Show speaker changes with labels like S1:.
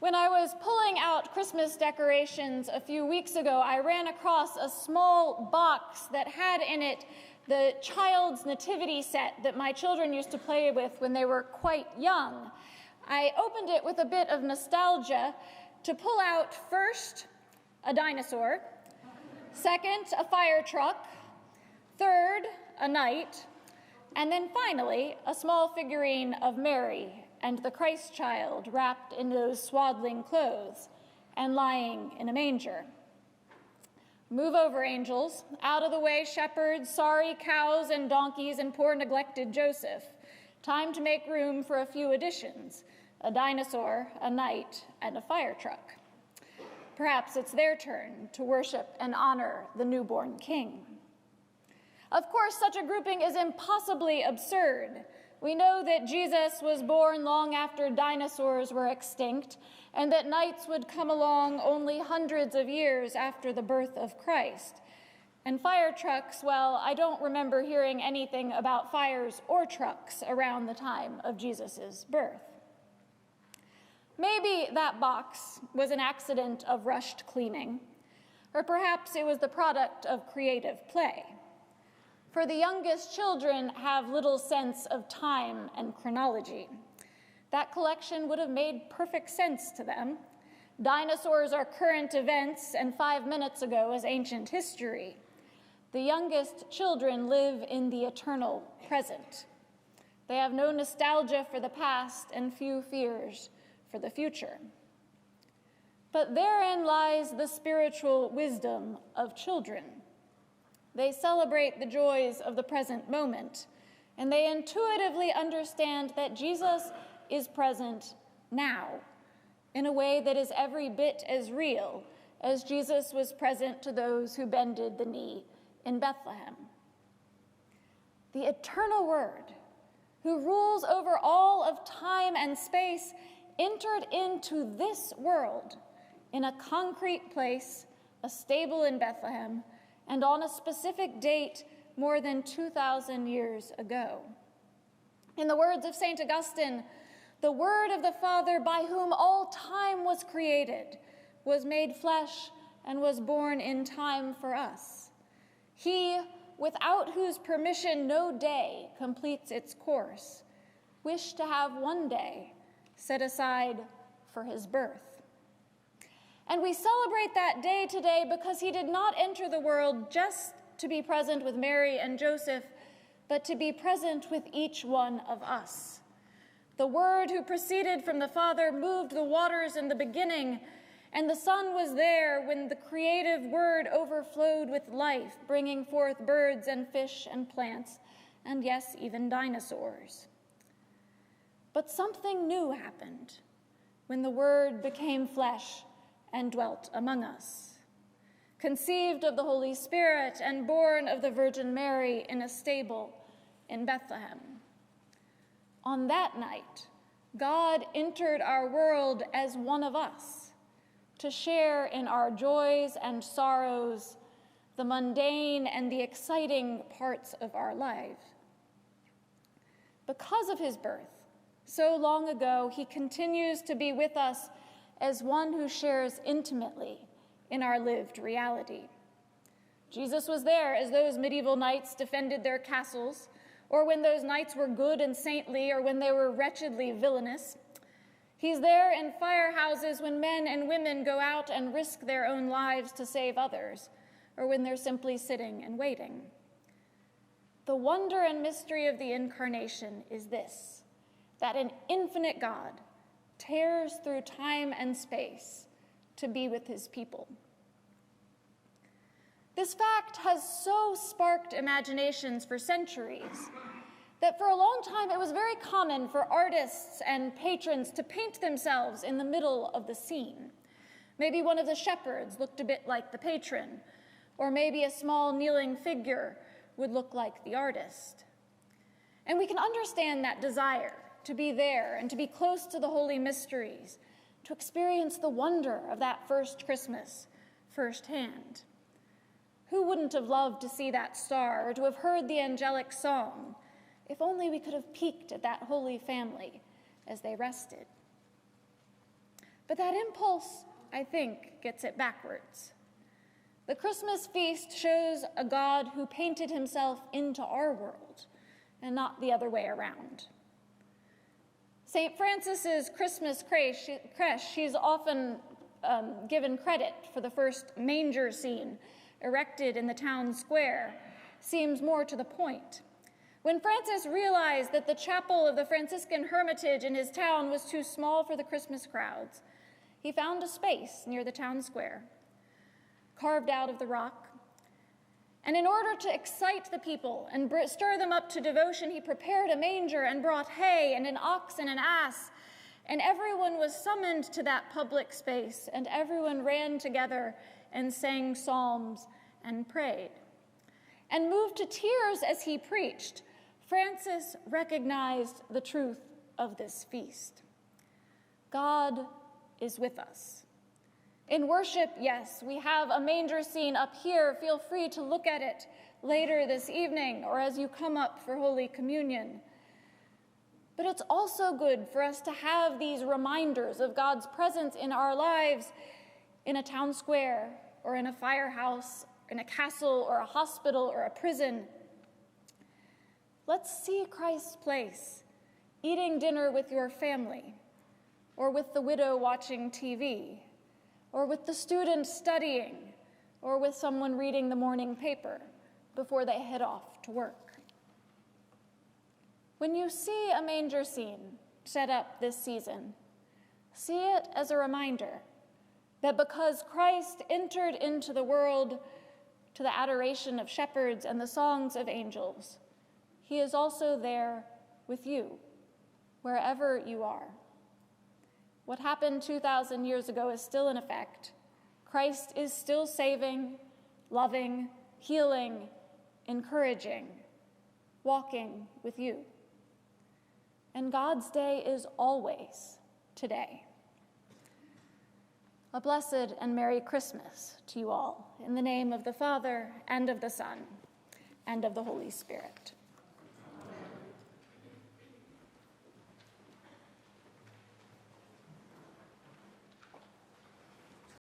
S1: When I was pulling out Christmas decorations a few weeks ago, I ran across a small box that had in it the child's nativity set that my children used to play with when they were quite young. I opened it with a bit of nostalgia to pull out first a dinosaur, second a fire truck, third a knight, and then finally a small figurine of Mary and the Christ child wrapped in those swaddling clothes and lying in a manger. Move over, angels. Out of the way, shepherds, sorry cows and donkeys, and poor neglected Joseph. Time to make room for a few additions: a dinosaur, a knight, and a fire truck. Perhaps it's their turn to worship and honor the newborn king. Of course, such a grouping is impossibly absurd. We know that Jesus was born long after dinosaurs were extinct, and that knights would come along only hundreds of years after the birth of Christ. And fire trucks, well, I don't remember hearing anything about fires or trucks around the time of Jesus' birth. Maybe that box was an accident of rushed cleaning, or perhaps it was the product of creative play. For the youngest children have little sense of time and chronology. That collection would have made perfect sense to them. Dinosaurs are current events, and 5 minutes ago is ancient history. The youngest children live in the eternal present. They have no nostalgia for the past and few fears for the future. But therein lies the spiritual wisdom of children. They celebrate the joys of the present moment, and they intuitively understand that Jesus is present now in a way that is every bit as real as Jesus was present to those who bended the knee in Bethlehem. The eternal Word, who rules over all of time and space, entered into this world in a concrete place, a stable in Bethlehem, and on a specific date more than 2,000 years ago. In the words of St. Augustine, the Word of the Father, by whom all time was created, was made flesh and was born in time for us. He, without whose permission no day completes its course, wished to have one day set aside for his birth. And we celebrate that day today because he did not enter the world just to be present with Mary and Joseph, but to be present with each one of us. The Word who proceeded from the Father moved the waters in the beginning, and the Son was there when the creative Word overflowed with life, bringing forth birds and fish and plants, and yes, even dinosaurs. But something new happened when the Word became flesh and dwelt among us. Conceived of the Holy Spirit and born of the Virgin Mary in a stable in Bethlehem. On that night, God entered our world as one of us, to share in our joys and sorrows, the mundane and the exciting parts of our life. Because of his birth, so long ago, he continues to be with us as one who shares intimately in our lived reality. Jesus was there as those medieval knights defended their castles, or when those knights were good and saintly, or when they were wretchedly villainous. He's there in firehouses when men and women go out and risk their own lives to save others, or when they're simply sitting and waiting. The wonder and mystery of the Incarnation is this, that an infinite God tears through time and space to be with his people. This fact has so sparked imaginations for centuries that for a long time it was very common for artists and patrons to paint themselves in the middle of the scene. Maybe one of the shepherds looked a bit like the patron, or maybe a small kneeling figure would look like the artist. And we can understand that desire to be there and to be close to the holy mysteries, to experience the wonder of that first Christmas firsthand. Who wouldn't have loved to see that star or to have heard the angelic song, if only we could have peeked at that holy family as they rested? But that impulse, I think, gets it backwards. The Christmas feast shows a God who painted himself into our world, and not the other way around. St. Francis's Christmas creche, she's often given credit for the first manger scene erected in the town square, seems more to the point. When Francis realized that the chapel of the Franciscan hermitage in his town was too small for the Christmas crowds, he found a space near the town square, carved out of the rock. And in order to excite the people and stir them up to devotion, he prepared a manger and brought hay and an ox and an ass. And everyone was summoned to that public space, and everyone ran together and sang psalms and prayed. And moved to tears as he preached, Francis recognized the truth of this feast. God is with us. In worship, yes, we have a manger scene up here. Feel free to look at it later this evening or as you come up for Holy Communion. But it's also good for us to have these reminders of God's presence in our lives in a town square or in a firehouse, in a castle or a hospital or a prison. Let's see Christ's place, eating dinner with your family, or with the widow watching TV, or with the student studying, or with someone reading the morning paper before they head off to work. When you see a manger scene set up this season, see it as a reminder that because Christ entered into the world to the adoration of shepherds and the songs of angels, he is also there with you, wherever you are. What happened 2,000 years ago is still in effect. Christ is still saving, loving, healing, encouraging, walking with you. And God's day is always today. A blessed and Merry Christmas to you all, in the name of the Father, and of the Son, and of the Holy Spirit.